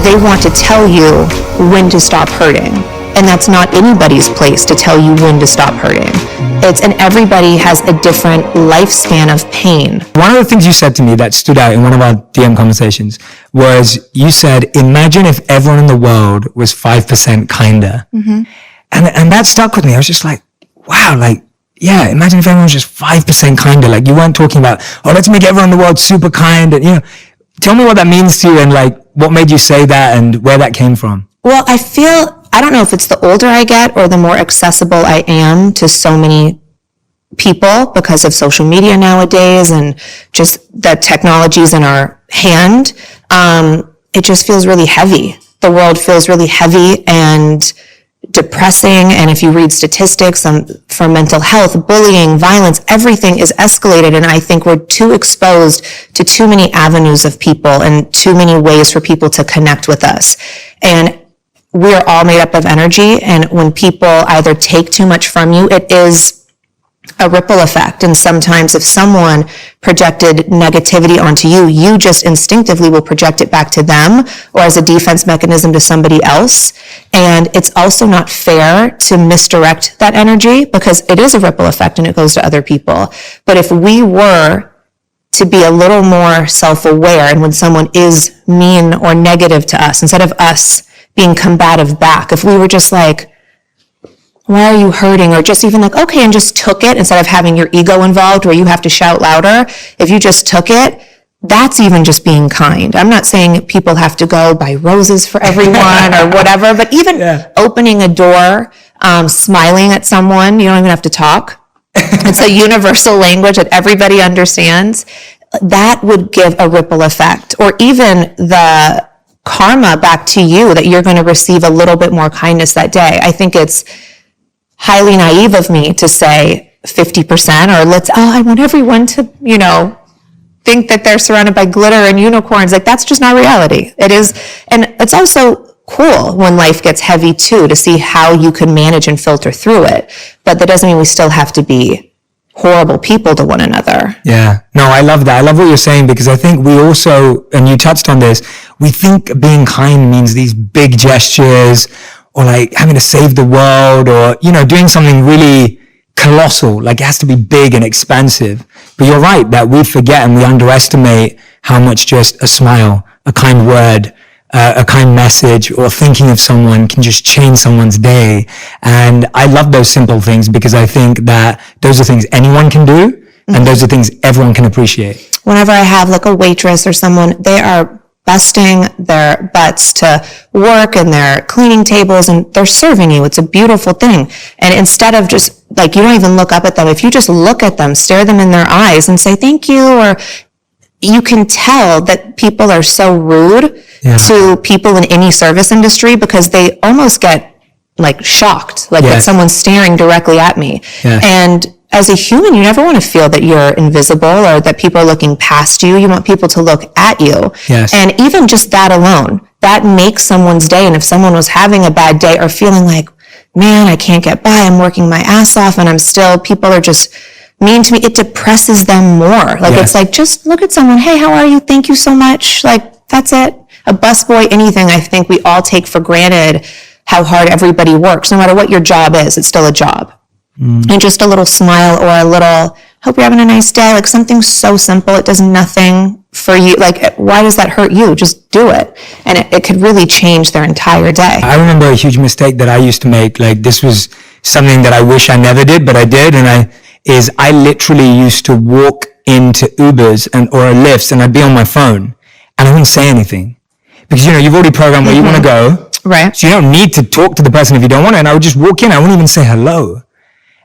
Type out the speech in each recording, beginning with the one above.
they want to tell you when to stop hurting. And that's not anybody's place to tell you when to stop hurting. And everybody has a different lifespan of pain. One of the things you said to me that stood out in one of our DM conversations was you said, imagine if everyone in the world was 5% kinder. Mm-hmm. And that stuck with me. I was just like, wow, like, yeah, imagine if everyone was just 5% kinder. Like, you weren't talking about, oh, let's make everyone in the world super kind. And, you know, tell me what that means to you and like what made you say that and where that came from. Well, I don't know if it's the older I get or the more accessible I am to so many people because of social media nowadays and just the technologies in our hand. It just feels really heavy. The world feels really heavy and depressing. And if you read statistics for mental health, bullying, violence, everything is escalated. And I think we're too exposed to too many avenues of people and too many ways for people to connect with us. And we're all made up of energy. And when people either take too much from you, it is a ripple effect. And sometimes if someone projected negativity onto you, you just instinctively will project it back to them or as a defense mechanism to somebody else. And it's also not fair to misdirect that energy because it is a ripple effect and it goes to other people. But if we were to be a little more self-aware, and when someone is mean or negative to us, instead of us being combative back, if we were just like, why are you hurting? Or just even like, okay, and just took it instead of having your ego involved where you have to shout louder. If you just took it, that's even just being kind. I'm not saying people have to go buy roses for everyone or whatever, but even opening a door, smiling at someone, you don't even have to talk. It's a universal language that everybody understands. That would give a ripple effect. Or even the karma back to you that you're going to receive a little bit more kindness that day. I think it's highly naive of me to say 50% or I want everyone to, think that they're surrounded by glitter and unicorns. Like, that's just not reality. It is. And it's also cool when life gets heavy too, to see how you can manage and filter through it. But that doesn't mean we still have to be horrible people to one another. Yeah. No, I love that. I love what you're saying because I think we also, and you touched on this, we think being kind means these big gestures or like having to save the world or, doing something really colossal, like it has to be big and expensive. But you're right that we forget and we underestimate how much just a smile, a kind word, a kind message or thinking of someone can just change someone's day. And I love those simple things because I think that those are things anyone can do and those are things everyone can appreciate. Whenever I have like a waitress or someone, they are busting their butts to work and they're cleaning tables and they're serving you. It's a beautiful thing. And instead of just like, you don't even look up at them. If you just look at them, stare them in their eyes and say thank you, or you can tell that people are so rude to people in any service industry because they almost get like shocked, like that someone's staring directly at me. And as a human, you never want to feel that you're invisible or that people are looking past you. You want people to look at you. And even just that alone, that makes someone's day. And if someone was having a bad day or feeling like, man, I can't get by, I'm working my ass off and people are just mean to me, it depresses them more. Like, it's like, just look at someone, hey, how are you? Thank you so much. Like, that's it. A busboy, anything. I think we all take for granted how hard everybody works. No matter what your job is, it's still a job. And just a little smile or a little, hope you're having a nice day, like something so simple, it does nothing for you. Like, why does that hurt you? Just do it. And it could really change their entire day. I remember a huge mistake that I used to make. Like, this was something that I wish I never did, but I did. And I literally used to walk into Ubers or Lyfts and I'd be on my phone and I wouldn't say anything. Because, you've already programmed where you want to go. Right. So you don't need to talk to the person if you don't want to. And I would just walk in. I wouldn't even say hello.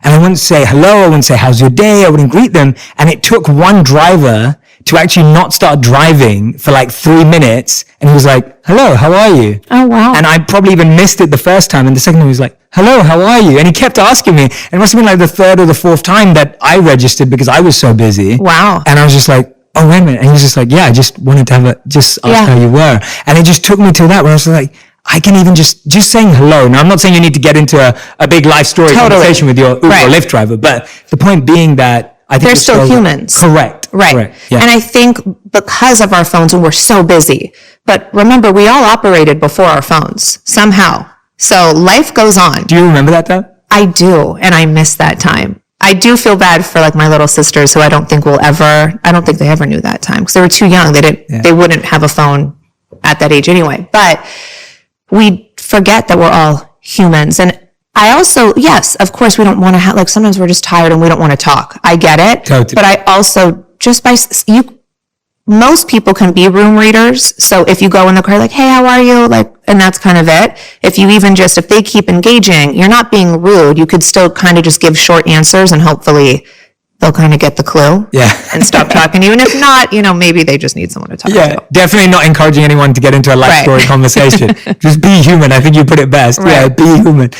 And I wouldn't say hello. I wouldn't say, how's your day? I wouldn't greet them. And it took one driver to actually not start driving for like 3 minutes. And he was like, hello, how are you? Oh, wow. And I probably even missed it the first time. And the second time he was like, hello, how are you? And he kept asking me. And it must have been like the third or the fourth time that I registered because I was so busy. Wow. And I was just like, oh, wait a minute. And he was just like, yeah, I just wanted to just ask how you were. And it just took me to that where I was like, I can even just saying hello. Now, I'm not saying you need to get into a big life story conversation with your Uber or Lyft driver, but the point being that I think they're still humans. Correct. Right. Correct. Yeah. And I think because of our phones, and we're so busy, but remember, we all operated before our phones somehow. So life goes on. Do you remember that though? I do. And I miss that time. I do feel bad for like my little sisters who I don't think they ever knew that time because they were too young. They wouldn't have a phone at that age anyway. But we forget that we're all humans. And I also, yes, of course, we don't want to have, like, sometimes we're just tired and we don't want to talk. I get it. Totally. But I also, most people can be room readers. So if you go in the car, like, hey, how are you? Like, and that's kind of it. If they keep engaging, you're not being rude. You could still kind of just give short answers and hopefully they'll kind of get the clue and stop talking to you. And if not, maybe they just need someone to talk to. Definitely not encouraging anyone to get into a life story conversation. Just be human. I think you put it best. Right. Yeah, be human.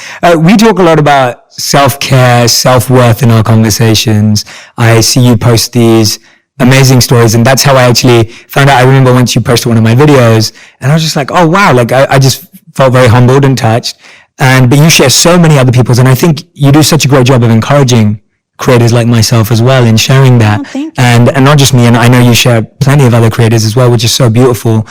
We talk a lot about self-care, self-worth in our conversations. I see you post these amazing stories, and that's how I actually found out. I remember once you posted one of my videos, and I was just like, oh wow, like I just felt very humbled and touched. But you share so many other people's, and I think you do such a great job of encouraging creators like myself as well in sharing that. Oh, thank you. And not just me, and I know you share plenty of other creators as well, which is so beautiful.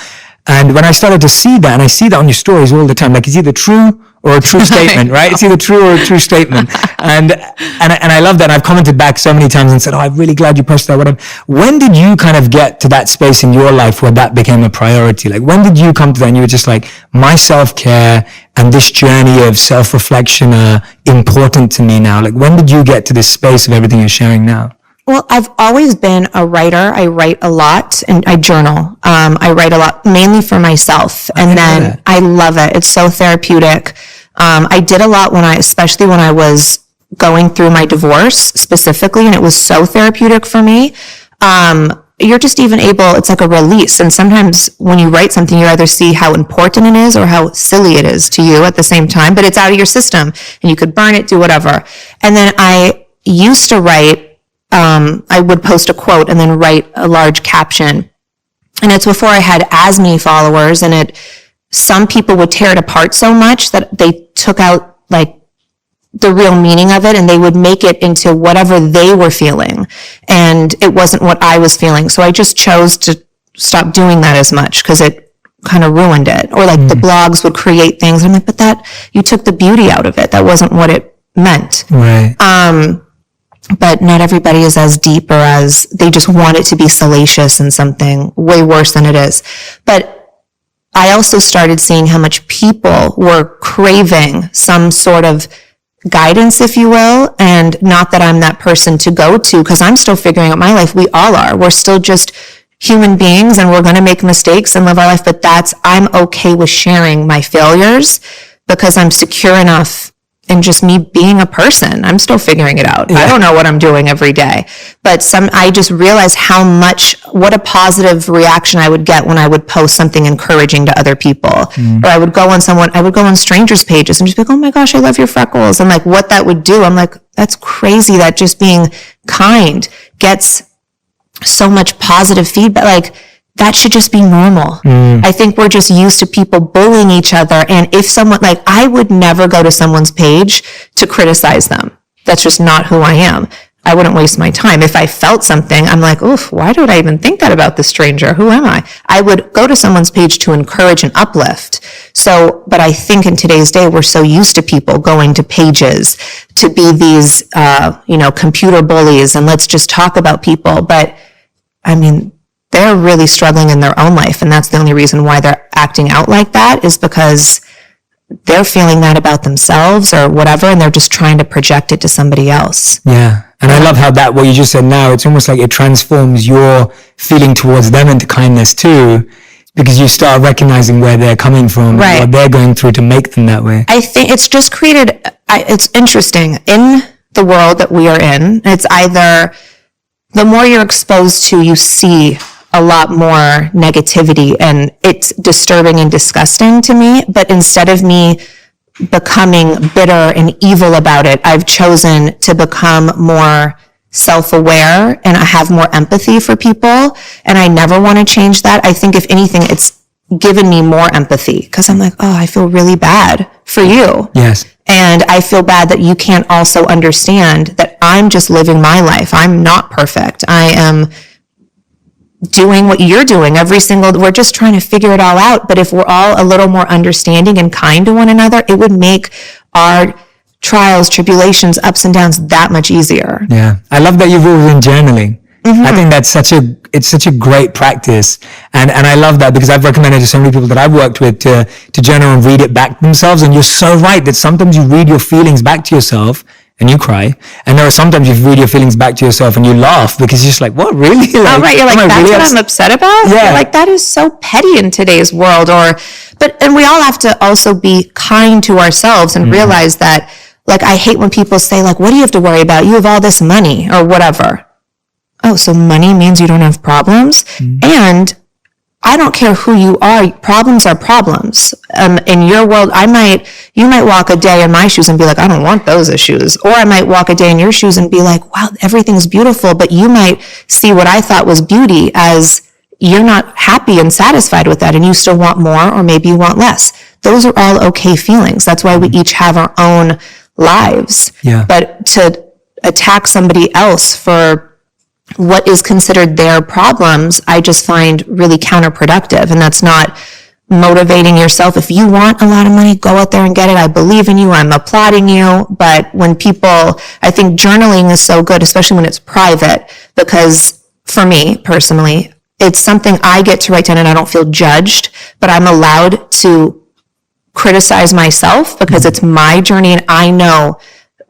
And when I started to see that, and I see that on your stories all the time, like it's either true or a true statement, right? It's either true or a true statement. And I love that. And I've commented back so many times and said, oh, I'm really glad you posted that. Whatever. When did you kind of get to that space in your life where that became a priority? Like, when did you come to that and you were just like, my self-care and this journey of self-reflection are important to me now? Like, when did you get to this space of everything you're sharing now? Well, I've always been a write a lot and I journal. I write a lot, mainly for myself. And then I love it. It's so therapeutic. I did a lot especially when I was going through my divorce specifically, and it was so therapeutic for me. You're just even able, it's like a release. And sometimes when you write something, you either see how important it is or how silly it is to you at the same time, but it's out of your system and you could burn it, do whatever. And then I used to write, I would post a quote and then write a large caption. And it's before I had as many followers, and some people would tear it apart so much that they took out like the real meaning of it and they would make it into whatever they were feeling. And it wasn't what I was feeling. So I just chose to stop doing that as much because it kind of ruined it. Or like the blogs would create things. I'm like, but you took the beauty out of it. That wasn't what it meant. Right. But not everybody is as deep, or as they just want it to be salacious and something way worse than it is. But I also started seeing how much people were craving some sort of guidance, if you will, and not that I'm that person to go to, because I'm still figuring out my life. We all are. We're still just human beings, and we're going to make mistakes and live our life, but I'm okay with sharing my failures because I'm secure enough in just me being a person. I'm still figuring it out. I don't know what I'm doing every day, but I just realized what a positive reaction I would get when I would post something encouraging to other people. Or I would go on strangers' pages and just be like, oh my gosh, I love your freckles. And like what that would do, I'm like, that's crazy that just being kind gets so much positive feedback. Like, that should just be normal. I think we're just used to people bullying each other. And if someone, like, I would never go to someone's page to criticize them. That's just not who I am. I wouldn't waste my time. If I felt something, I'm like, oof, why did I even think that about this stranger? Who am I? I would go to someone's page to encourage and uplift. But I think in today's day, we're so used to people going to pages to be these, computer bullies, and let's just talk about people. But I mean, they're really struggling in their own life. And that's the only reason why they're acting out like that, is because they're feeling that about themselves or whatever. And they're just trying to project it to somebody else. Yeah. And I love how what you just said now, it's almost like it transforms your feeling towards them into kindness too, because you start recognizing where they're coming from, right, and what they're going through to make them that way. I think it's just it's interesting in the world that we are in. It's either the more you're exposed to, you see a lot more negativity, and it's disturbing and disgusting to me. But instead of me becoming bitter and evil about it, I've chosen to become more self-aware, and I have more empathy for people, and I never want to change that. I think if anything, it's given me more empathy, because I'm like, oh, I feel really bad for you. Yes. And I feel bad that you can't also understand that I'm just living my life. I'm not perfect. I am doing what you're doing we're just trying to figure it all out. But if we're all a little more understanding and kind to one another, it would make our trials, tribulations, ups and downs that much easier. Yeah. I love that you've always been journaling. I think that's it's such a great practice. And I love that because I've recommended to so many people that I've worked with to journal and read it back themselves. And you're so right that sometimes you read your feelings back to yourself and you cry. And there are sometimes you read your feelings back to yourself and you laugh because you're just like, what, really? Like, oh, right. You're like, that's really what I'm upset about? Yeah. You're like, that is so petty in today's world. And we all have to also be kind to ourselves and realize that, like, I hate when people say, like, what do you have to worry about? You have all this money or whatever. Oh, so money means you don't have problems? And I don't care who you are. Problems are problems. In your world, you might walk a day in my shoes and be like, I don't want those issues. Or I might walk a day in your shoes and be like, wow, everything's beautiful. But you might see what I thought was beauty as you're not happy and satisfied with that. And you still want more, or maybe you want less. Those are all okay feelings. That's why we each have our own lives. Yeah. But to attack somebody else for what is considered their problems, I just find really counterproductive. And that's not motivating yourself. If you want a lot of money, go out there and get it. I believe in you. I'm applauding you. But when I think journaling is so good, especially when it's private, because for me personally, it's something I get to write down and I don't feel judged, but I'm allowed to criticize myself because it's my journey and I know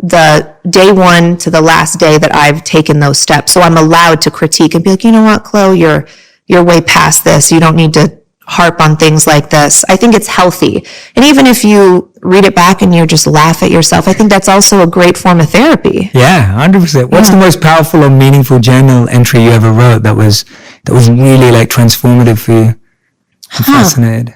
the day one to the last day that I've taken those steps. So I'm allowed to critique and be like, you know what, Chloe, you're way past this. You don't need to harp on things like this. I think it's healthy. And even if you read it back and you just laugh at yourself, I think that's also a great form of therapy. Yeah, 100%. What's the most powerful or meaningful journal entry you ever wrote that was really like transformative for you? I'm fascinated.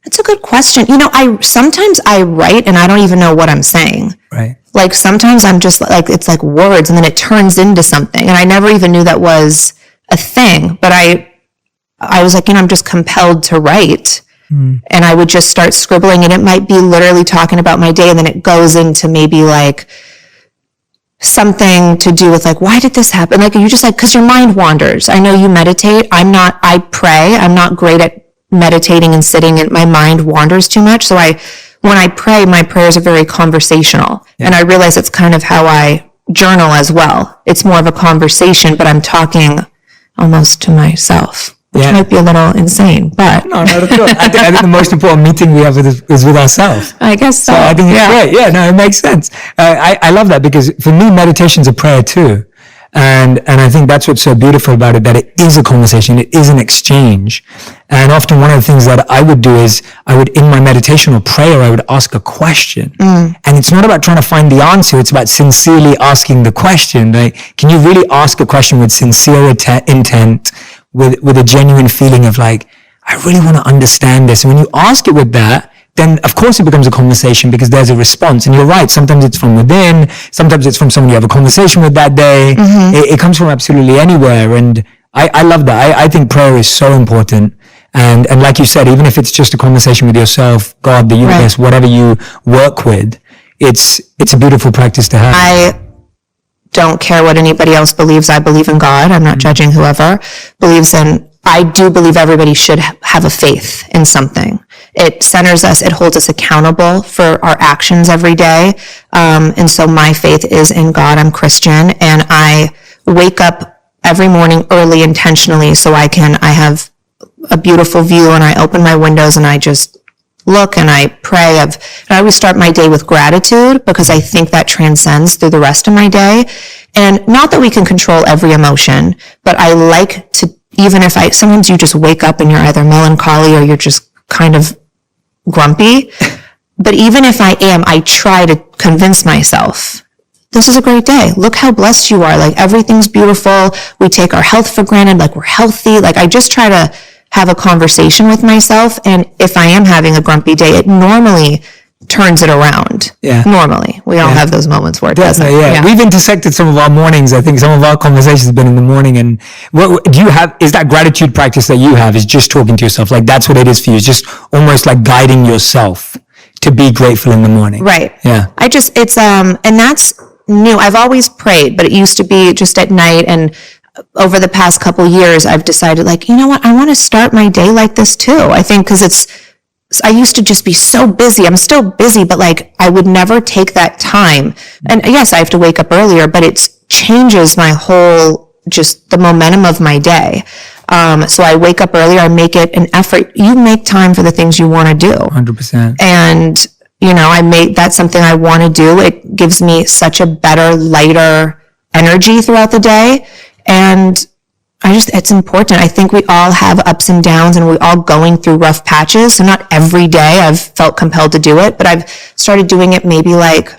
That's a good question. You know, sometimes I write and I don't even know what I'm saying. Right. Like sometimes I'm just like, it's like words and then it turns into something. And I never even knew that was a thing. But I was like, you know, I'm just compelled to write. And I would just start scribbling and it might be literally talking about my day. And then it goes into maybe like something to do with like, why did this happen? Like, you just like, cause your mind wanders. I know you meditate. I pray. I'm not great at meditating and sitting and my mind wanders too much. So when I pray, my prayers are very conversational. Yeah. And I realize it's kind of how I journal as well. It's more of a conversation, but I'm talking almost to myself, which might be a little insane, but. No, not at all. I think the most important meeting we have is with ourselves. I guess so. So I think it's great. Yeah, no, it makes sense. I love that because for me, meditation's a prayer too. And I think that's what's so beautiful about it, that it is a conversation, it is an exchange. And often one of the things that I would do is in my meditation or prayer, I would ask a question. And it's not about trying to find the answer, it's about sincerely asking the question. Like, can you really ask a question with sincere intent, with a genuine feeling of like, I really want to understand this. And when you ask it with that, then of course it becomes a conversation because there's a response. And you're right, sometimes it's from within, sometimes it's from someone you have a conversation with that day. It comes from absolutely anywhere. And I love that. I think prayer is so important. And like you said, even if it's just a conversation with yourself, God, the universe, whatever you work with, it's a beautiful practice to have. I don't care what anybody else believes. I believe in God. I'm not judging whoever believes in. I do believe everybody should have a faith in something. It centers us. It holds us accountable for our actions every day. And so my faith is in God. I'm Christian and I wake up every morning early intentionally so I have a beautiful view and I open my windows and I just look and I pray. And I always start my day with gratitude because I think that transcends through the rest of my day. And not that we can control every emotion, but I like to, even if sometimes you just wake up and you're either melancholy or you're just kind of grumpy. But even if I try to convince myself, this is a great day. Look how blessed you are. Like everything's beautiful. We take our health for granted. Like we're healthy. Like I just try to have a conversation with myself. And if I am having a grumpy day, it normally turns it around. Yeah. Normally. We all have those moments where it doesn't. Yeah. We've intersected some of our mornings. I think some of our conversations have been in the morning. And what do you have, is that gratitude practice that you have is just talking to yourself? Like that's what it is for you. It's just almost like guiding yourself to be grateful in the morning. Right. Yeah. and that's knew, I've always prayed, but it used to be just at night. And over the past couple years, I've decided like, you know what, I want to start my day like this too. I think because I used to just be so busy. I'm still busy, but like I would never take that time. And yes, I have to wake up earlier, but it changes my whole, just the momentum of my day. So I wake up earlier, I make it an effort. You make time for the things you want to do. 100%. And, that's something I want to do. It gives me such a better, lighter energy throughout the day. And it's important. I think we all have ups and downs and we're all going through rough patches. So not every day I've felt compelled to do it, but I've started doing it maybe like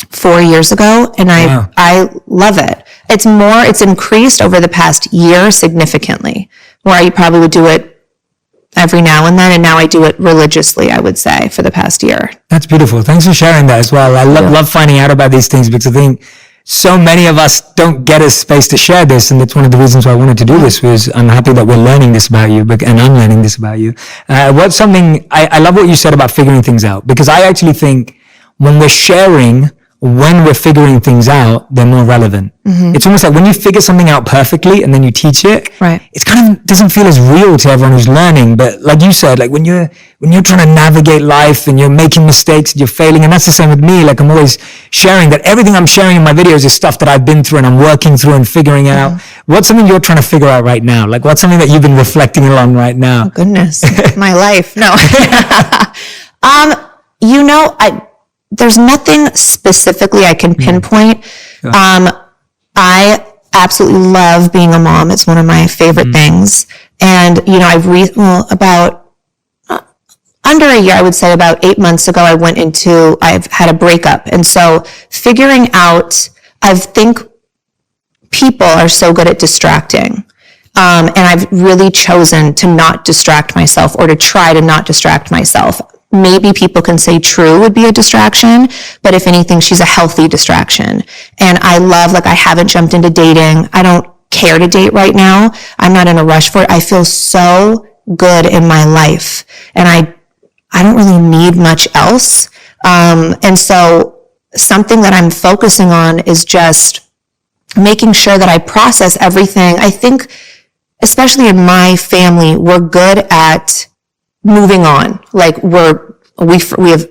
4 years ago. And I love it. It's increased over the past year significantly, where I probably would do it every now and then. And now I do it religiously, I would say, for the past year. That's beautiful. Thanks for sharing that as well. I love finding out about these things because I think so many of us don't get a space to share this. And that's one of the reasons why I wanted to do this was I'm happy that we're learning this about you and I'm learning this about you. I love what you said about figuring things out, because I actually think when we're sharing, when we're figuring things out, they're more relevant. Mm-hmm. It's almost like when you figure something out perfectly and then you teach it, right, it's kind of doesn't feel as real to everyone who's learning. But like you said, like when you're trying to navigate life and you're making mistakes and you're failing, and that's the same with me. Like I'm always sharing that everything I'm sharing in my videos is stuff that I've been through and I'm working through and figuring out. Mm-hmm. What's something you're trying to figure out right now? Like what's something that you've been reflecting along right now? Oh, goodness, my life. No. There's nothing specifically I can pinpoint. Sure. I absolutely love being a mom. It's one of my favorite things. And, about under a year, I would say about 8 months ago, I've had a breakup. And so figuring out, I think people are so good at distracting. And I've really chosen to not distract myself or to try to not distract myself. Maybe people can say True would be a distraction, but if anything, she's a healthy distraction. And I haven't jumped into dating. I don't care to date right now. I'm not in a rush for it. I feel so good in my life and I don't really need much else. And so something that I'm focusing on is just making sure that I process everything. I think, especially in my family, we're good at moving on. Like we have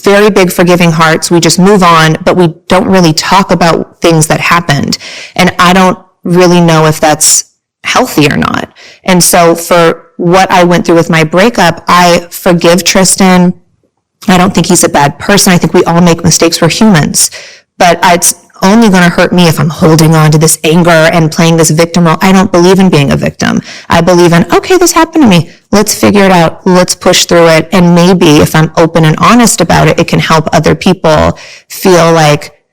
very big forgiving hearts. We just move on, but we don't really talk about things that happened. And I don't really know if that's healthy or not. And so for what I went through with my breakup, I forgive Tristan. I don't think he's a bad person. I think we all make mistakes. We're humans, but it's only going to hurt me if I'm holding on to this anger and playing this victim role. I don't believe in being a victim. I believe in, okay, this happened to me. Let's figure it out. Let's push through it. And maybe if I'm open and honest about it, it can help other people feel like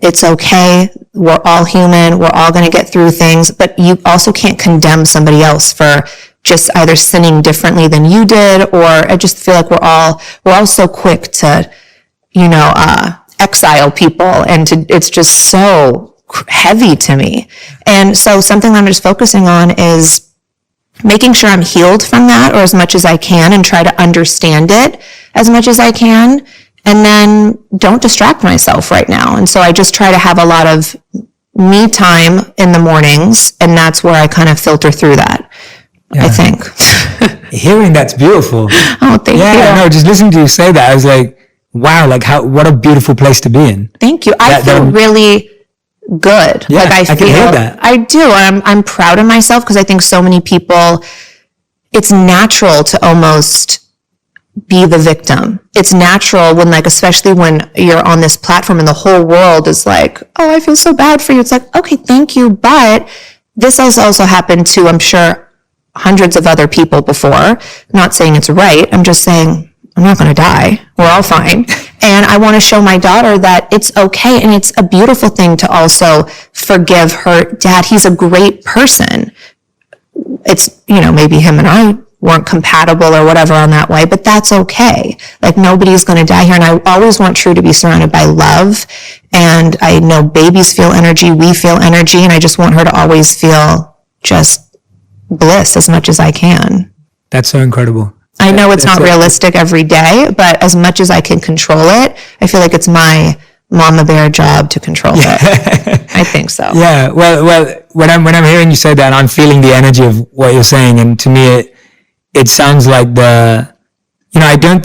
it's okay. We're all human. We're all going to get through things, but you also can't condemn somebody else for just either sinning differently than you did, or I just feel like we're all so quick to, exile people, and it's just so heavy to me. And so something I'm just focusing on is making sure I'm healed from that, or as much as I can, and try to understand it as much as I can, and then don't distract myself right now. And so I just try to have a lot of me time in the mornings, and that's where I kind of filter through that. Yeah. I think. Hearing that's beautiful. Oh, thank you. Yeah, no, just listening to you say that, I was like, wow, what a beautiful place to be in. Thank you. I feel really good. Yeah, I can hear that. I do. I'm proud of myself because I think so many people, it's natural to almost be the victim. It's natural when especially when you're on this platform and the whole world is like, oh, I feel so bad for you. It's like, okay, thank you. But this has also happened to, I'm sure, hundreds of other people before. Not saying it's right. I'm just saying, I'm not going to die. We're all fine. And I want to show my daughter that it's okay. And it's a beautiful thing to also forgive her dad. He's a great person. It's, maybe him and I weren't compatible or whatever on that way, but that's okay. Nobody's going to die here. And I always want True to be surrounded by love. And I know babies feel energy. We feel energy. And I just want her to always feel just bliss as much as I can. That's so incredible. I know it's not realistic every day, but as much as I can control it, I feel like it's my mama bear job to control it. I think so. Yeah. Well, when I'm hearing you say that, I'm feeling the energy of what you're saying. And to me, it sounds like I don't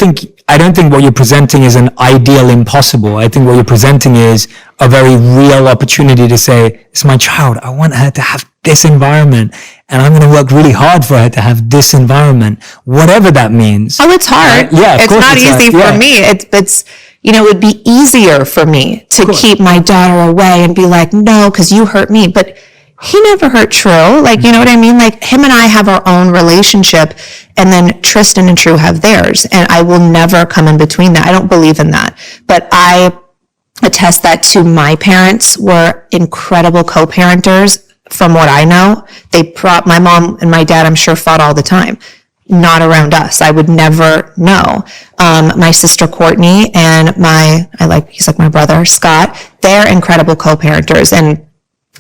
think what you're presenting is an ideal impossible. I think what you're presenting is a very real opportunity to say, it's my child. I want her to have this environment, and I'm going to work really hard for her to have this environment, whatever that means. Oh, it's hard. Yeah, it's not easy for me. It's it would be easier for me to keep my daughter away and be like, no, because you hurt me. But he never hurt True. Like, you know what I mean? Like, him and I have our own relationship, and then Tristan and True have theirs. And I will never come in between that. I don't believe in that. But I attest that to my parents were incredible co-parenters. From what I know, my mom and my dad, I'm sure, fought all the time. Not around us. I would never know. My sister Courtney and he's like my brother, Scott, they're incredible co-parenters. And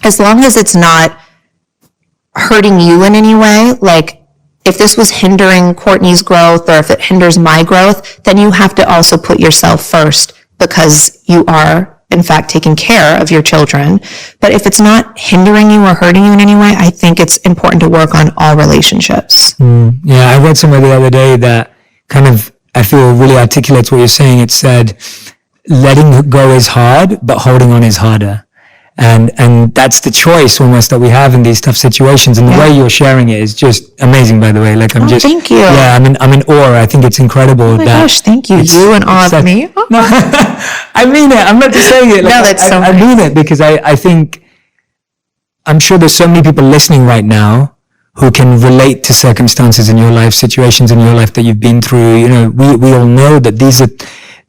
as long as it's not hurting you in any way, like if this was hindering Courtney's growth or if it hinders my growth, then you have to also put yourself first, because you are, in fact, taking care of your children. But if it's not hindering you or hurting you in any way, I think it's important to work on all relationships. Yeah, I read somewhere the other day that kind of, I feel, really articulates what you're saying. It said, letting go is hard, but holding on is harder. And that's the choice almost that we have in these tough situations. And the way you're sharing it is just amazing, by the way. Like, thank you. Yeah, I'm in awe. I think it's incredible. Oh my gosh, thank you. You in awe of me. No, I mean it. I'm not just saying it. Like, no, that's so nice. I mean it, because I think, I'm sure there's so many people listening right now who can relate to circumstances in your life, situations in your life that you've been through. You know, we all know that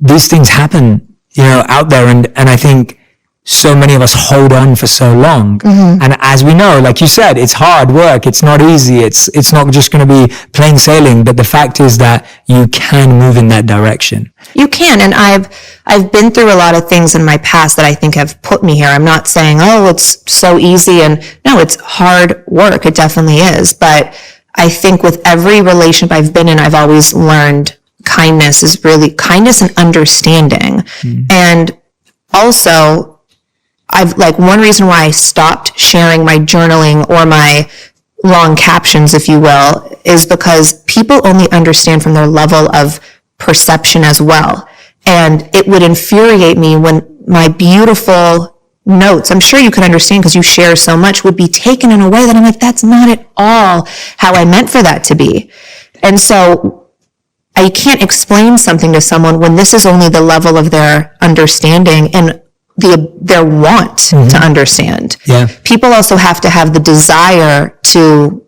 these things happen, out there. And I think so many of us hold on for so long. Mm-hmm. And as we know, like you said, it's hard work. It's not easy. It's not just going to be plain sailing. But the fact is that you can move in that direction. You can. And I've been through a lot of things in my past that I think have put me here. I'm not saying, oh, it's so easy. And no, it's hard work. It definitely is. But I think with every relationship I've been in, I've always learned kindness and understanding. Mm-hmm. And also, one reason why I stopped sharing my journaling or my long captions, if you will, is because people only understand from their level of perception as well. And it would infuriate me when my beautiful notes, I'm sure you can understand because you share so much, would be taken in a way that I'm like, that's not at all how I meant for that to be. And so I can't explain something to someone when this is only the level of their understanding and their want to understand. Yeah. People also have to have the desire to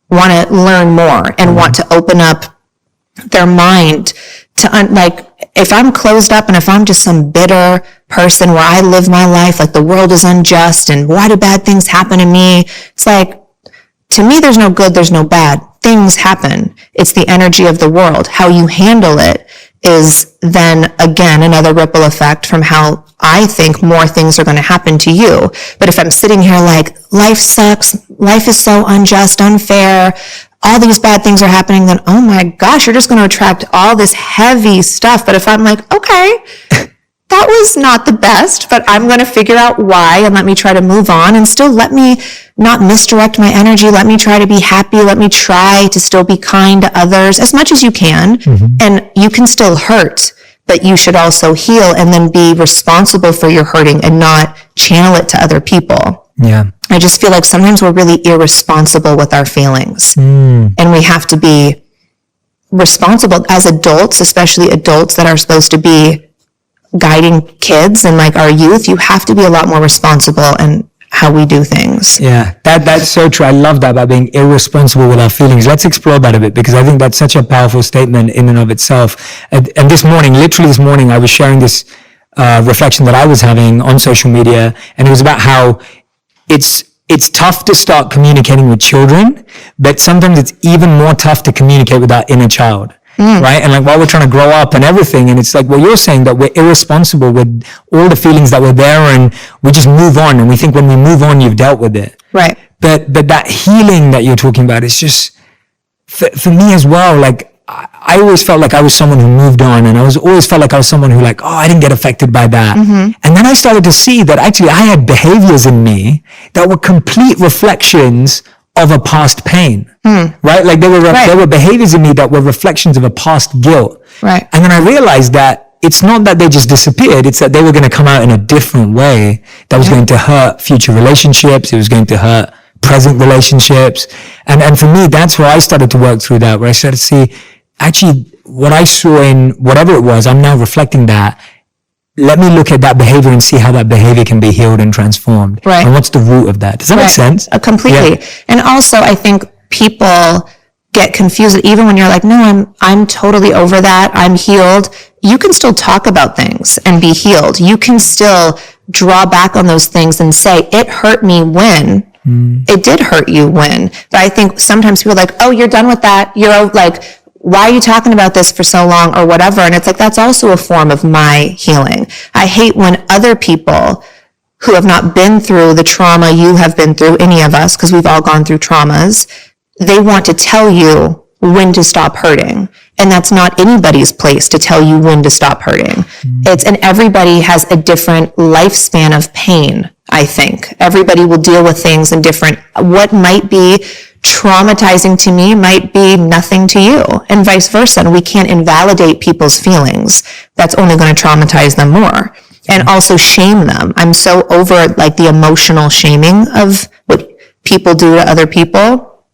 want to learn more and want to open up their mind to if I'm closed up and if I'm just some bitter person where I live my life like the world is unjust and why do bad things happen to me? It's like, to me, there's no good, there's no bad. Things happen. It's the energy of the world. How you handle it is then, again, another ripple effect from how I think more things are going to happen to you. But if I'm sitting here like, life sucks, life is so unjust, unfair, all these bad things are happening, then, oh my gosh, you're just going to attract all this heavy stuff. But if I'm like, okay, that was not the best, but I'm going to figure out why and let me try to move on and still let me not misdirect my energy. Let me try to be happy. Let me try to still be kind to others as much as you can. Mm-hmm. And you can still hurt, but you should also heal and then be responsible for your hurting and not channel it to other people. Yeah. I just feel like sometimes we're really irresponsible with our feelings. And we have to be responsible as adults, especially adults that are supposed to be guiding kids and like our youth. You have to be a lot more responsible in how we do things. Yeah, that's so true. I love that about being irresponsible with our feelings. Let's explore that a bit because I think that's such a powerful statement in and of itself. And literally this morning, I was sharing this reflection that I was having on social media, and it was about how it's tough to start communicating with children, but sometimes it's even more tough to communicate with our inner child. Right? And like while we're trying to grow up and everything, and it's like what you're saying, that we're irresponsible with all the feelings that were there and we just move on. And we think when we move on, you've dealt with it. Right. But that healing that you're talking about is just, for me as well, like I always felt like I was someone who moved on, and I always felt like I was someone who like, oh, I didn't get affected by that. And then I started to see that actually I had behaviors in me that were complete reflections of a past pain, right? Like there were behaviors in me that were reflections of a past guilt. Right. And then I realized that it's not that they just disappeared, it's that they were going to come out in a different way that was going to hurt future relationships. It was going to hurt present relationships. And for me, that's where I started to work through that, where I started to see, actually, what I saw in whatever it was, I'm now reflecting that. Let me look at that behavior and see how that behavior can be healed and transformed. Right. And what's the root of that? Does that make sense? Completely. Yeah. And also, I think people get confused even when you're like, no, I'm totally over that. I'm healed. You can still talk about things and be healed. You can still draw back on those things and say, it hurt me when. It did hurt you when. But I think sometimes people are like, oh, you're done with that. You're like, why are you talking about this for so long or whatever? And it's like, that's also a form of my healing. I hate when other people who have not been through the trauma you have been through, any of us, because we've all gone through traumas, they want to tell you when to stop hurting. And that's not anybody's place to tell you when to stop hurting. And everybody has a different lifespan of pain, I think. Everybody will deal with things in different, what might be traumatizing to me might be nothing to you, and vice versa. And we can't invalidate people's feelings. That's only going to traumatize them more. And also shame them. I'm so over like the emotional shaming of what people do to other people.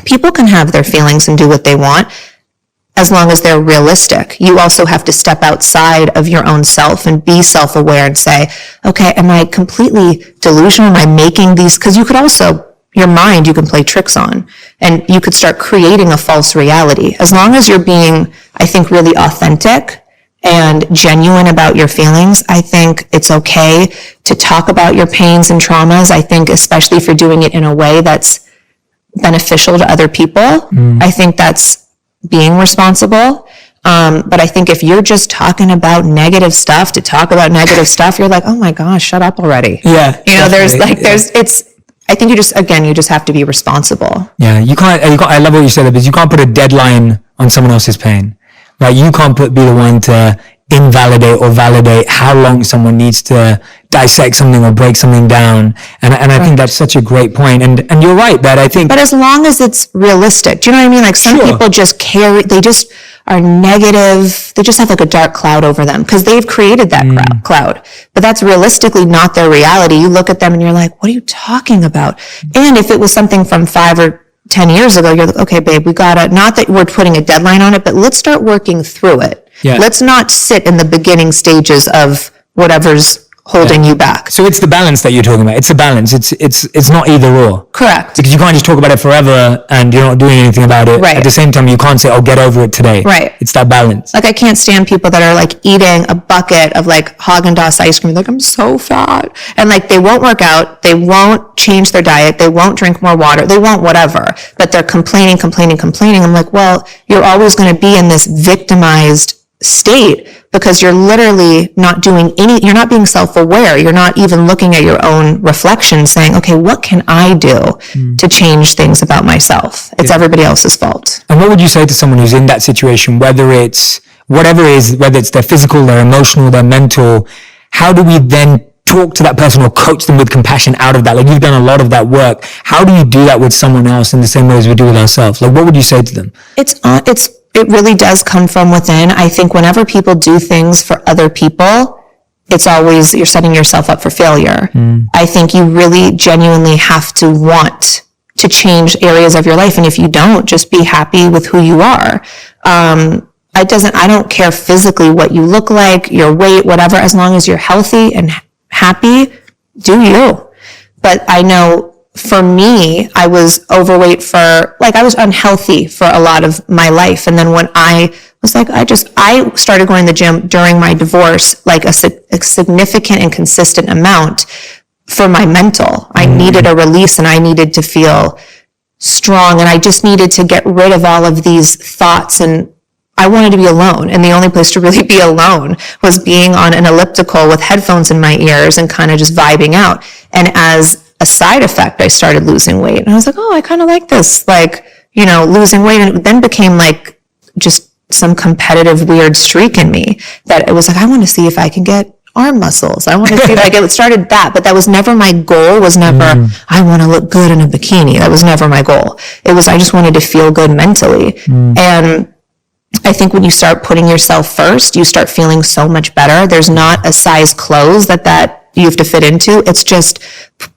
People can have their feelings and do what they want as long as they're realistic. You also have to step outside of your own self and be self-aware and say, okay, am I completely delusional? Am I making these? Because you could also, your mind, you can play tricks on, and you could start creating a false reality. As long as you're being, I think, really authentic and genuine about your feelings, I think it's okay to talk about your pains and traumas. I think especially if you're doing it in a way that's beneficial to other people, I think that's being responsible. But I think if you're just talking about negative stuff to talk about negative stuff, you're like, oh my gosh, shut up already. Yeah. You know, I think you just have to be responsible. Yeah. You can't, I love what you said, because you can't put a deadline on someone else's pain, right? You can't be the one to invalidate or validate how long someone needs to dissect something or break something down. And I think that's such a great point. And you're right that I think. But as long as it's realistic, do you know what I mean? Like some people just they just are negative. They just have like a dark cloud over them because they've created that cloud. But that's realistically not their reality. You look at them and you're like, what are you talking about? And if it was something from 5 or 10 years ago, you're like, okay, babe, we gotta, not that we're putting a deadline on it, but let's start working through it. Yeah. Let's not sit in the beginning stages of whatever's holding you back. So it's the balance that you're talking about. It's a balance. It's not either or. Correct. Because you can't just talk about it forever and you're not doing anything about it. Right. At the same time, you can't say, oh, get over it today. Right. It's that balance. Like I can't stand people that are like eating a bucket of like Haagen-Dazs ice cream. Like, I'm so fat. And like they won't work out. They won't change their diet. They won't drink more water. They won't whatever. But they're complaining. I'm like, well, you're always going to be in this victimized state because you're literally not doing you're not being self-aware. You're not even looking at your own reflection saying, okay, what can I do to change things about myself? It's everybody else's fault. And what would you say to someone who's in that situation, whether it's whatever it is, whether it's their physical, their emotional, their mental, how do we then talk to that person or coach them with compassion out of that? Like you've done a lot of that work. How do you do that with someone else in the same way as we do with ourselves? Like what would you say to them? It really does come from within. I think whenever people do things for other people, it's always, you're setting yourself up for failure. I think you really genuinely have to want to change areas of your life. And if you don't, just be happy with who you are. I don't care physically what you look like, your weight, whatever, as long as you're healthy and happy, do you. But I know for me, I was overweight I was unhealthy for a lot of my life. And then when I was like, I started going to the gym during my divorce, like a significant and consistent amount for my mental. I needed a release and I needed to feel strong. And I just needed to get rid of all of these thoughts, and I wanted to be alone. And the only place to really be alone was being on an elliptical with headphones in my ears and kind of just vibing out. And as a side effect, I started losing weight. And I was like, oh, I kind of like this, losing weight. And it then became like just some competitive weird streak in me that it was like, I want to see if I can get arm muscles. I want to see if I get, it started that, but that was never my goal. Was never, I want to look good in a bikini. That was never my goal. It was, I just wanted to feel good mentally. And I think when you start putting yourself first, you start feeling so much better. There's not a size clothes that you have to fit into. It's just,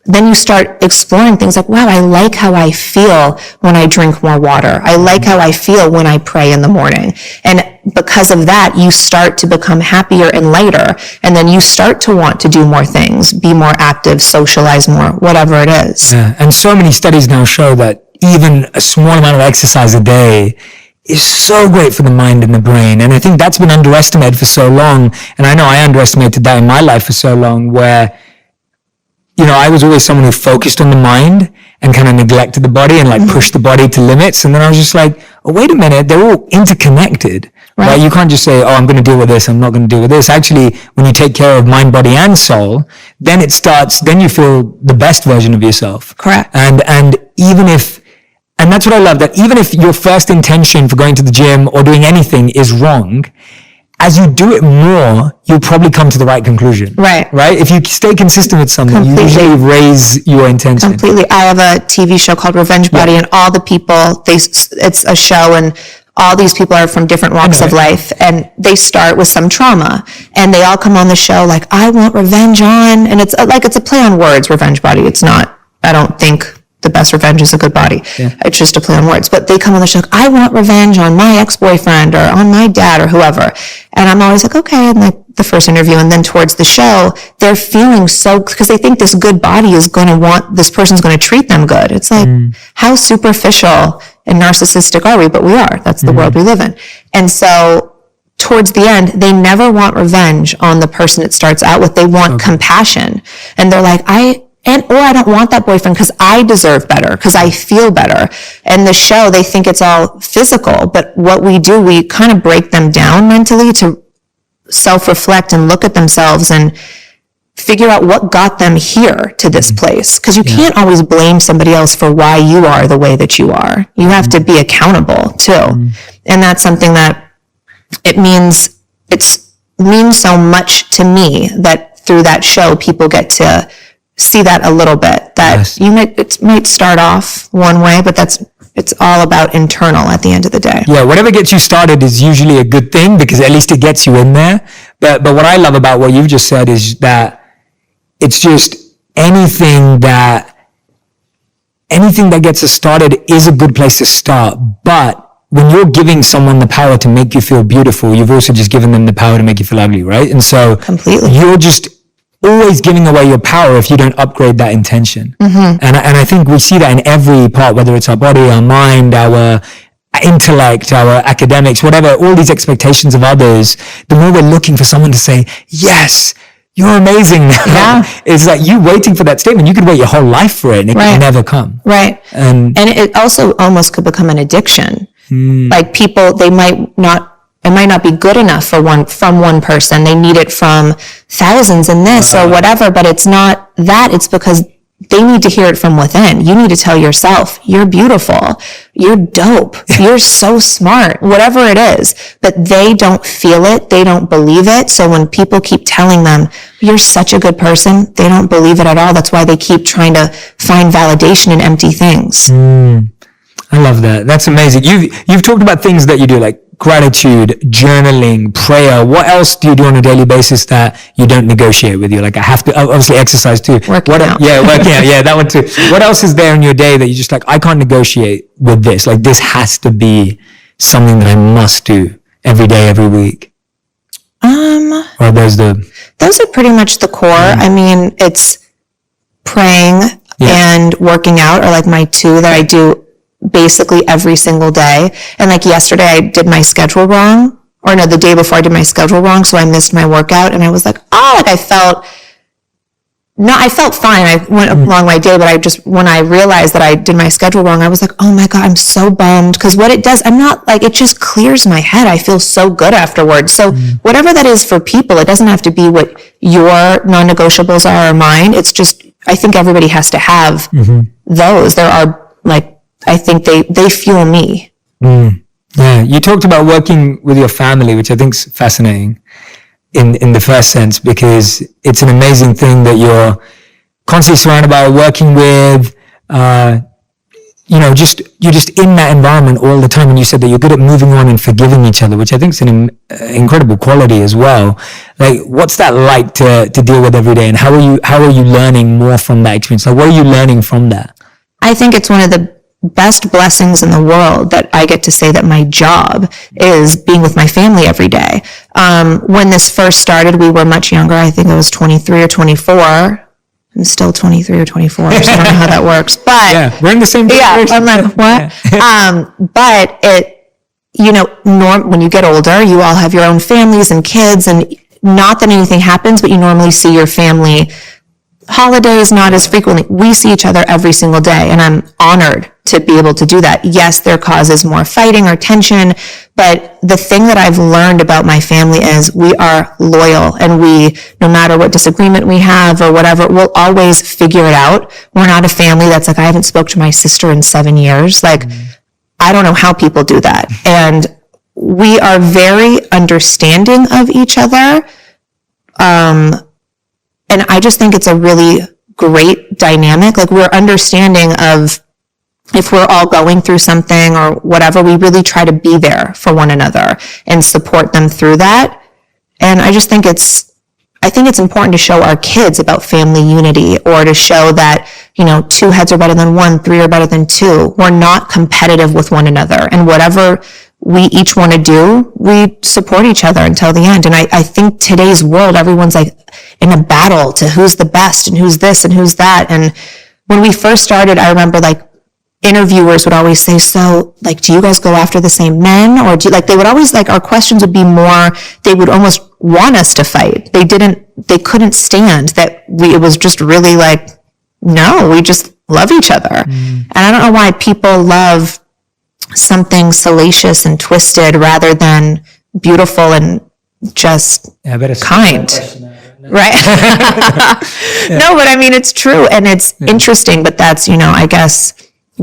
then you start exploring things like, wow, I like how I feel when I drink more water. I like how I feel when I pray in the morning. And because of that, you start to become happier and lighter. And then you start to want to do more things, be more active, socialize more, whatever it is. Yeah. And so many studies now show that even a small amount of exercise a day is so great for the mind and the brain. And I think that's been underestimated for so long. And I know I underestimated that in my life for so long, where, you know, I was always someone who focused on the mind and kind of neglected the body and like pushed the body to limits. And then I was just like, oh, wait a minute, they're all interconnected. Right? You can't just say, oh, I'm going to deal with this, I'm not going to deal with this. Actually, when you take care of mind, body, and soul, then then you feel the best version of yourself. Correct. And even if, and that's what I love, that even if your first intention for going to the gym or doing anything is wrong, as you do it more, you'll probably come to the right conclusion. Right. Right? If you stay consistent with something, you usually raise your intention. Completely. I have a TV show called Revenge Body, and all the people, it's a show, and all these people are from different walks of life, and they start with some trauma, and they all come on the show like, I want revenge on, and it's a play on words, Revenge Body. It's not, I don't think the best revenge is a good body. Yeah. It's just a play on words. But they come on the show like, I want revenge on my ex-boyfriend or on my dad or whoever. And I'm always like, okay. And like the first interview, and then towards the show, they're feeling so, because they think this good body is going to want, this person's going to treat them good. It's like, how superficial and narcissistic are we? But we are. That's the world we live in. And so towards the end, they never want revenge on the person it starts out with. They want compassion. And they're like, or I don't want that boyfriend because I deserve better, because I feel better. And the show, they think it's all physical, but what we do, we kind of break them down mentally to self-reflect and look at themselves and figure out what got them here to this place. Because you can't always blame somebody else for why you are the way that you are. You have to be accountable too. And that's something that it means so much to me that through that show, people get to see that a little bit, that it might start off one way, but it's all about internal at the end of the day. Yeah, whatever gets you started is usually a good thing, because at least it gets you in there. But what I love about what you've just said is that it's just anything that gets us started is a good place to start. But when you're giving someone the power to make you feel beautiful, you've also just given them the power to make you feel ugly, right? And so completely, you're just always giving away your power if you don't upgrade that intention. And I think we see that in every part, whether it's our body, our mind, our intellect, our academics, whatever, all these expectations of others. The more we're looking for someone to say, yes, you're amazing now. It's like you waiting for that statement. You could wait your whole life for it and it can never come. Right. And it also almost could become an addiction. Like people, it might not be good enough from one person. They need it from thousands in this or whatever, but it's not that. It's because they need to hear it from within. You need to tell yourself, you're beautiful, you're dope, you're so smart, whatever it is. But they don't feel it. They don't believe it. So when people keep telling them, you're such a good person, they don't believe it at all. That's why they keep trying to find validation in empty things. I love that. That's amazing. You've talked about things that you do, like gratitude, journaling, prayer. What else do you do on a daily basis that you don't negotiate with? You like, I have to, obviously exercise too. Working out. Yeah, working out. Yeah, that one too. What else is there in your day that you just like, I can't negotiate with this. Like this has to be something that I must do every day, every week. Or those are pretty much the core. I mean, it's praying and working out are like my two that I do basically every single day. And like yesterday I did my schedule wrong, or no, the day before I did my schedule wrong, so I missed my workout, and I was like, I felt fine. I went along my day, but when I realized that I did my schedule wrong, I was like, oh my God, I'm so bummed. Because what it does, it just clears my head. I feel so good afterwards. So whatever that is for people, it doesn't have to be what your non-negotiables are or mine. It's just, I think everybody has to have those. There are I think they fuel me. Yeah, you talked about working with your family, which I think is fascinating in the first sense, because it's an amazing thing that you're constantly surrounded by, working with, you're just in that environment all the time. And you said that you're good at moving on and forgiving each other, which I think is an incredible quality as well. Like, what's that like to deal with every day, and how are you learning more from that experience? Like, what are you learning from that? I think it's one of the best blessings in the world that I get to say that my job is being with my family every day. When this first started, we were much younger. I think I was 23 or 24. I'm still 23 or 24, so I don't know how that works. But yeah, we're in the same generation. Yeah, I'm like, what? Yeah. But when you get older, you all have your own families and kids, and not that anything happens, but you normally see your family holidays not as frequently. We see each other every single day, and I'm honored to be able to do that. Yes, there causes more fighting or tension, but the thing that I've learned about my family is we are loyal, and no matter what disagreement we have or whatever, we'll always figure it out. We're not a family that's like, I haven't spoke to my sister in 7 years. Like, I don't know how people do that. And we are very understanding of each other. And I just think it's a really great dynamic. Like, we're understanding of if we're all going through something or whatever, we really try to be there for one another and support them through that. And I just think it's important to show our kids about family unity, or to show that, 2 heads are better than 1, 3 are better than 2. We're not competitive with one another. And whatever we each want to do, we support each other until the end. And I think today's world, everyone's like in a battle to who's the best and who's this and who's that. And when we first started, I remember like interviewers would always say, so like, do you guys go after the same men? Or they would always our questions would be more, they would almost want us to fight. They couldn't stand that it was just really like, no, we just love each other. And I don't know why people love something salacious and twisted rather than beautiful and just kind. Right. No, but I mean, it's true. And it's interesting, but that's, I guess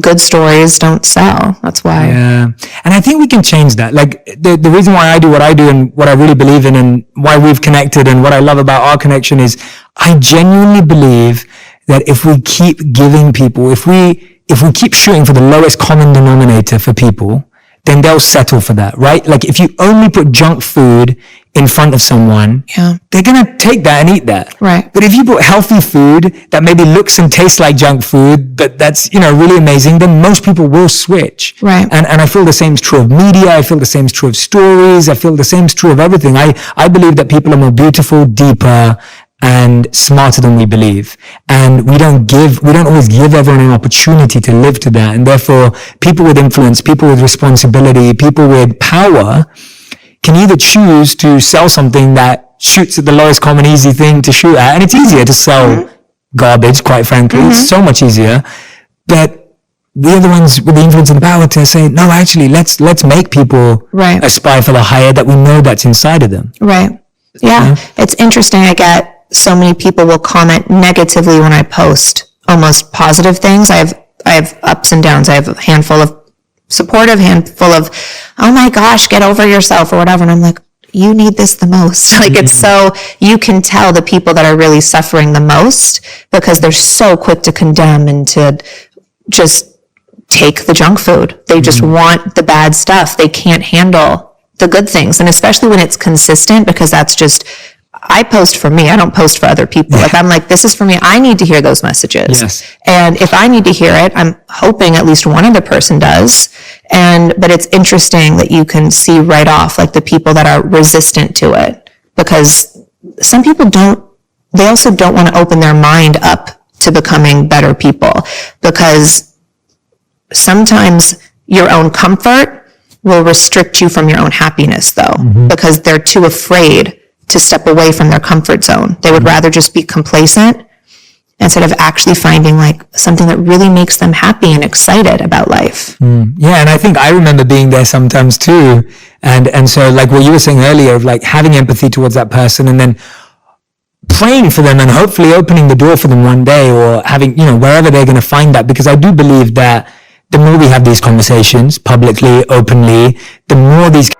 good stories don't sell. That's why. Yeah. And I think we can change that. Like the reason why I do what I do and what I really believe in and why we've connected and what I love about our connection is I genuinely believe that if we keep giving people, if we keep shooting for the lowest common denominator for people, then they'll settle for that, right? Like if you only put junk food in front of someone, they're going to take that and eat that. Right. But if you put healthy food that maybe looks and tastes like junk food, but that's, really amazing, then most people will switch. Right. And I feel the same is true of media. I feel the same is true of stories. I feel the same is true of everything. I believe that people are more beautiful, deeper, and smarter than we believe. And we don't always give everyone an opportunity to live to that. And therefore, people with influence, people with responsibility, people with power can either choose to sell something that shoots at the lowest common easy thing to shoot at. And it's easier to sell garbage, quite frankly. It's so much easier. But we're the ones with the influence and the power to say, no, actually, let's make people aspire for the higher that we know that's inside of them. Right. Yeah. It's interesting. I get so many people will comment negatively when I post almost positive things. I have ups and downs. I have a handful of supportive, handful of, oh my gosh, get over yourself or whatever. And I'm like, you need this the most. Like it's so, you can tell the people that are really suffering the most because they're so quick to condemn and to just take the junk food. They just want the bad stuff. They can't handle the good things. And especially when it's consistent, because that's just, I post for me. I don't post for other people. Like I'm like, this is for me. I need to hear those messages. Yes. And if I need to hear it, I'm hoping at least one other person does. But it's interesting that you can see right off, like the people that are resistant to it, because some people they also don't want to open their mind up to becoming better people, because sometimes your own comfort will restrict you from your own happiness though, because they're too afraid to step away from their comfort zone. They would rather just be complacent instead of actually finding like something that really makes them happy and excited about life. Yeah. And I think I remember being there sometimes too. And so like what you were saying earlier of like having empathy towards that person and then praying for them and hopefully opening the door for them one day or having, wherever they're going to find that, because I do believe that the more we have these conversations publicly, openly, the more these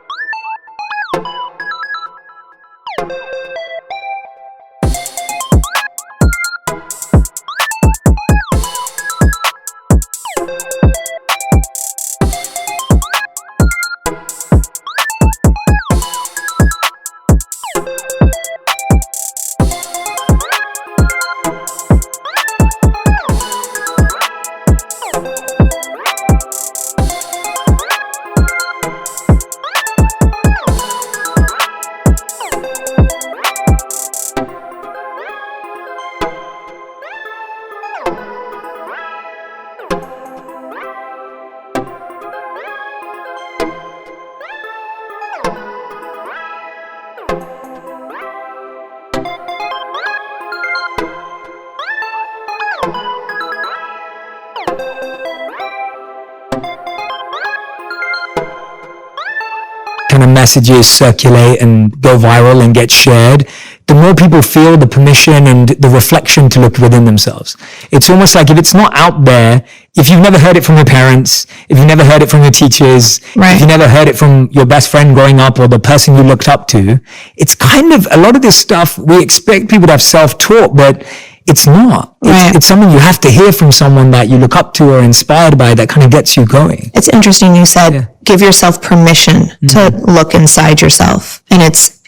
kind of messages circulate and go viral and get shared, the more people feel the permission and the reflection to look within themselves. It's almost like if it's not out there, if you've never heard it from your parents, if you've never heard it from your teachers, Right. if you never heard it from your best friend growing up or the person you looked up to, it's kind of, a lot of this stuff, we expect people to have self-taught, but it's not. Right. It's something you have to hear from someone that you look up to or inspired by that kind of gets you going. It's interesting you said, give yourself permission to look inside yourself. And it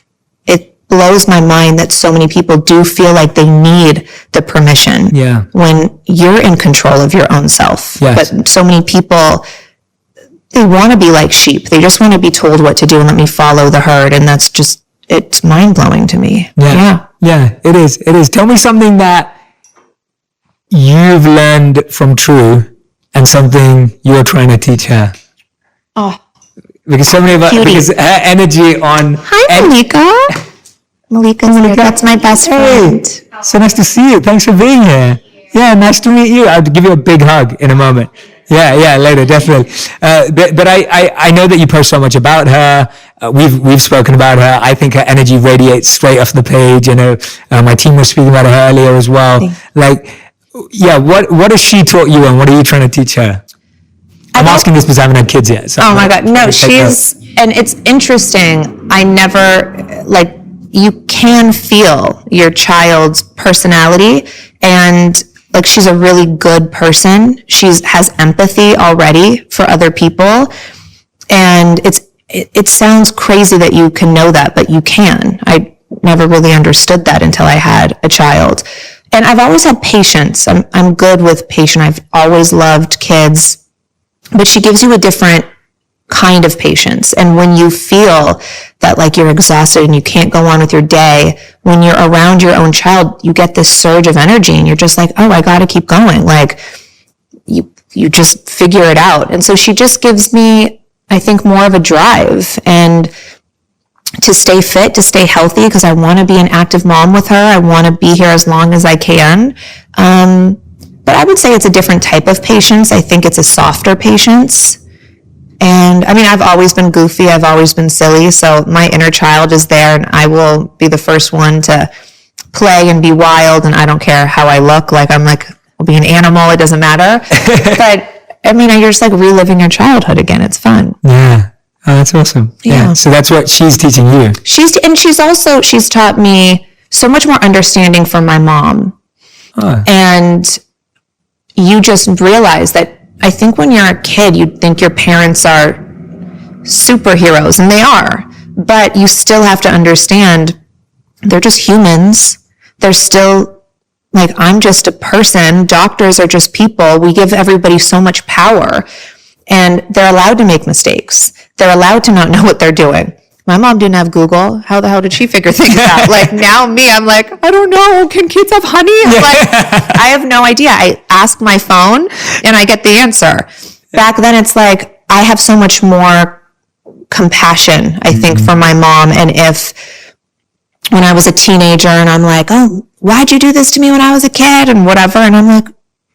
blows my mind that so many people do feel like they need the permission Yeah. when you're in control of your own self. Yes. But so many people, they want to be like sheep. They just want to be told what to do and let me follow the herd. And that's just, it's mind blowing to me. Yeah, it is. It is. Tell me something that you've learned from True and something you're trying to teach her. Oh, Because so many of us, Cutie. because her energy on. hi, Malika. Malika's here. That's my best friend. So nice to see you. Thanks for being here. Yeah, nice to meet you. I'll give you a big hug in a moment. Yeah, later, definitely. But I know that you post so much about her. We've spoken about her. I think her energy radiates straight off the page. You know, my team was speaking about her earlier as well. Like, yeah, what has she taught you and what are you trying to teach her? I'm asking this because I haven't had kids yet. So Oh my God. No, take she's, and it's interesting. I never, like, you can feel your child's personality and like she's a really good person. Has empathy already for other people. And it sounds crazy that you can know that, but you can. I never really understood that until I had a child. And I've always had patience. I'm good with patience. I've always loved kids, but she gives you a different kind of patience. And when you feel that like you're exhausted and you can't go on with your day, when you're around your own child, you get this surge of energy and you're just like, oh, I got to keep going. Like you just figure it out. And so she just gives me, I think, more of a drive and to stay fit, to stay healthy, because I want to be an active mom with her. I want to be here as long as I can. But I would say it's a different type of patience. I think it's a softer patience. And I mean, I've always been goofy. I've always been silly. So my inner child is there and I will be the first one to play and be wild. And I don't care how I look. Like I'll be an animal. It doesn't matter. But I mean, you're just like reliving your childhood again. It's fun. Yeah. Oh, that's awesome. Yeah. So that's what she's teaching you. She's taught me so much more understanding from my mom. Oh. And you just realize that I think when you're a kid, you think your parents are superheroes, and they are, but you still have to understand they're just humans. They're still like, I'm just a person. Doctors are just people. We give everybody so much power, and they're allowed to make mistakes. They're allowed to not know what they're doing. My mom didn't have Google. How the hell did she figure things out? Like now me, I'm like, I don't know. Can kids have honey? I'm like, I have no idea. I ask my phone and I get the answer. Back then it's like, I have so much more compassion, I think, for my mom. And if when I was a teenager and I'm like, oh, why'd you do this to me when I was a kid and whatever? And I'm like,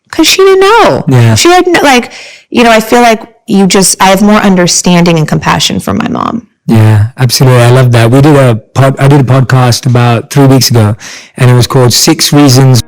because she didn't know. Yeah. She had like, I feel like I have more understanding and compassion for my mom. Yeah, absolutely. I love that. I did a podcast about 3 weeks ago and it was called 6 Reasons.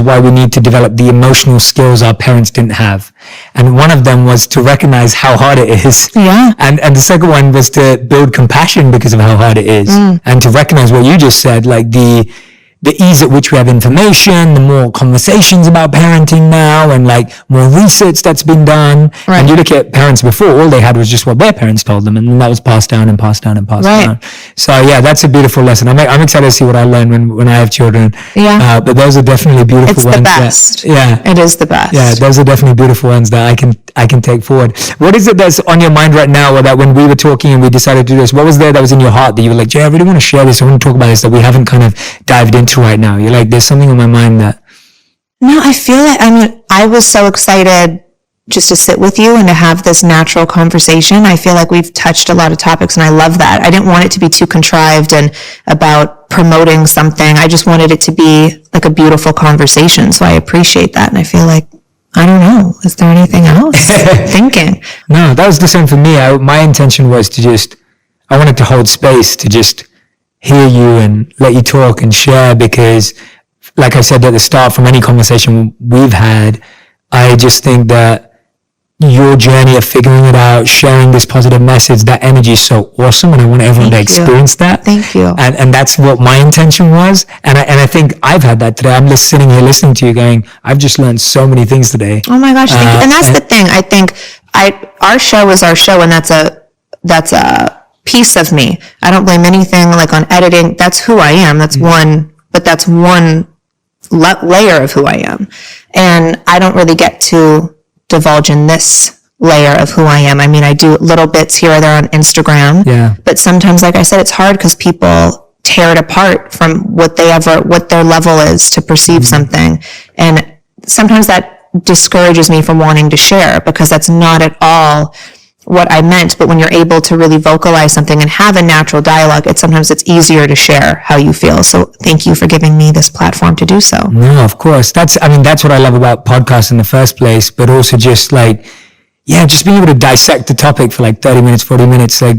why we need to develop the emotional skills our parents didn't have. And one of them was to recognize how hard it is. Yeah. And the second one was to build compassion because of how hard it is. And to recognize what you just said, like the ease at which we have information, the more conversations about parenting now, and like more research that's been done. Right. And you look at parents before, all they had was just what their parents told them, and then that was passed down and passed down and passed down. So yeah, that's a beautiful lesson. I'm excited to see what I learn when I have children. Yeah. But those are definitely beautiful It's ones. the best. Yeah. It is the best. Yeah, those are definitely beautiful ones that I can take forward. What is it that's on your mind right now, or that when we were talking and we decided to do this, what was there that was in your heart that you were like, Jay, I really want to share this. I want to talk about this that we haven't kind of dived into right now. You're like, there's something on my mind that. No, I feel it. I mean, I was so excited just to sit with you and to have this natural conversation. I feel like we've touched a lot of topics, and I love that. I didn't want it to be too contrived and about promoting something. I just wanted it to be like a beautiful conversation. So I appreciate that. And I feel like, I don't know, is there anything else? Thinking. No, that was the same for me. My intention was I wanted to hold space to just hear you and let you talk and share, because like I said at the start, from any conversation we've had, I just think that your journey of figuring it out, sharing this positive message, that energy is so awesome, and I want everyone to experience that. Thank you. And that's what my intention was. And I think I've had that today. I'm just sitting here listening to you going, I've just learned so many things today. Oh my gosh, thank you. And that's the thing. I think our show is our show, and that's a piece of me. I don't blame anything like on editing. That's who I am. That's one layer of who I am. And I don't really get to divulge in this layer of who I am. I mean, I do little bits here or there on Instagram. Yeah. But sometimes, like I said, it's hard because people tear it apart from what their level is to perceive something. And sometimes that discourages me from wanting to share, because that's not at all what I meant. But when you're able to really vocalize something and have a natural dialogue, sometimes it's easier to share how you feel. So thank you for giving me this platform to do so. No, of course. That's what I love about podcasts in the first place, but also just like, just being able to dissect the topic for like 30 minutes, 40 minutes, like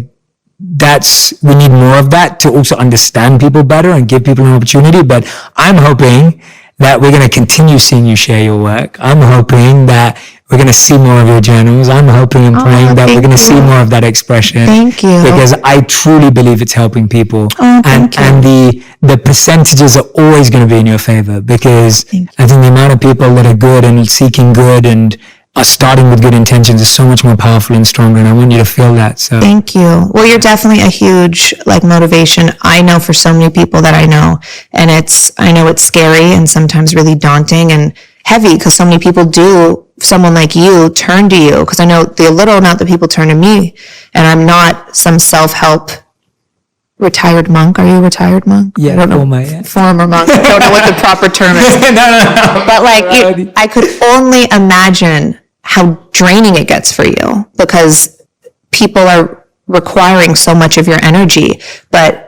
we need more of that to also understand people better and give people an opportunity. But I'm hoping that we're going to continue seeing you share your work. I'm hoping that we're going to see more of your journals. I'm hoping and praying that we're going to see more of that expression. Thank you. Because I truly believe it's helping people. Thank you. And the percentages are always going to be in your favor, because I think the amount of people that are good and seeking good and are starting with good intentions is so much more powerful and stronger. And I want you to feel that. So thank you. Well, you're definitely a huge motivation. I know for so many people that I know, and I know it's scary and sometimes really daunting and heavy, because so many people someone like you turn to you, because I know the little amount that people turn to me, and I'm not some self-help retired monk. Are you a retired monk? Yeah, I don't know. Former monk. I don't know what the proper term is. No. But I could only imagine how draining it gets for you, because people are requiring so much of your energy. But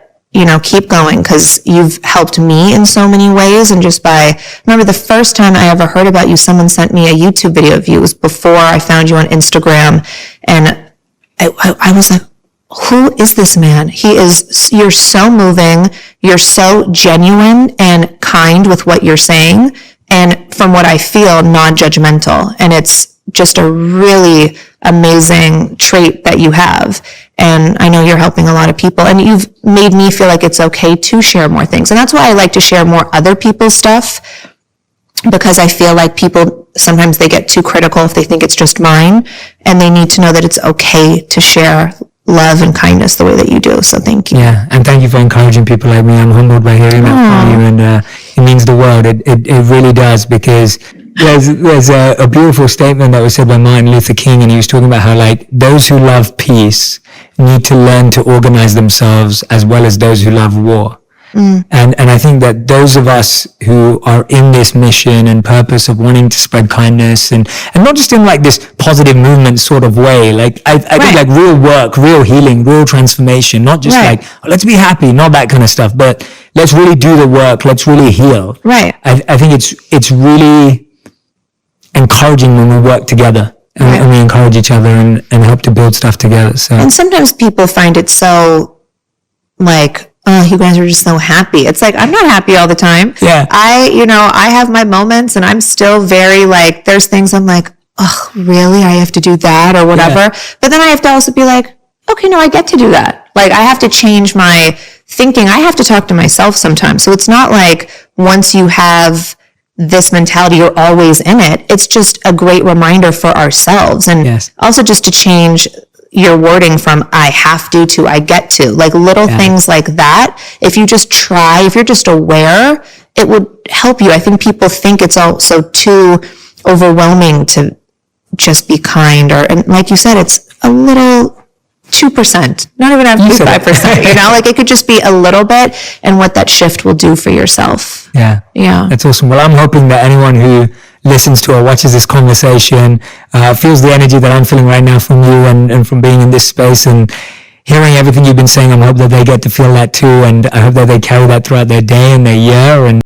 keep going, because you've helped me in so many ways. And remember the first time I ever heard about you, someone sent me a YouTube video of you. It was before I found you on Instagram. And I was like, who is this man? You're so moving. You're so genuine and kind with what you're saying. And from what I feel, non-judgmental. And it's just a really amazing trait that you have. And I know you're helping a lot of people, and you've made me feel like it's okay to share more things. And that's why I like to share more other people's stuff, because I feel like people, sometimes they get too critical if they think it's just mine, and they need to know that it's okay to share love and kindness the way that you do. So thank you. Yeah, and thank you for encouraging people like me. I'm humbled by hearing that from you, and it means the world. It really does, because there's a beautiful statement that was said by Martin Luther King, and he was talking about how like those who love peace need to learn to organize themselves as well as those who love war. And I think that those of us who are in this mission and purpose of wanting to spread kindness and not just in like this positive movement sort of way, like I think like real work, real healing, real transformation, not just like, let's be happy, not that kind of stuff, but let's really do the work. Let's really heal. Right. I think it's really encouraging when we work together and we encourage each other and help to build stuff together. So, and sometimes people find it so like oh, you guys are just so happy. It's like, I'm not happy all the time. Yeah. I have my moments and I'm still very like, there's things I'm like, oh, really? I have to do that or whatever. Yeah. But then I have to also be like, okay, no, I get to do that. Like, I have to change my thinking. I have to talk to myself sometimes. So it's not like once you have this mentality, you're always in it. It's just a great reminder for ourselves. And Yes. also just to change your wording from I have to I get to. Like little things like that. If you just try, if you're just aware, it would help you. I think people think it's also too overwhelming to just be kind, or, and like you said, it's a little 2%, not even have to be 5%, you know, like it could just be a little bit, and what that shift will do for yourself. Yeah. Yeah. That's awesome. Well, I'm hoping that anyone who listens to or watches this conversation feels the energy that I'm feeling right now from you and from being in this space and hearing everything you've been saying. I hope that they get to feel that too. And I hope that they carry that throughout their day and their year. And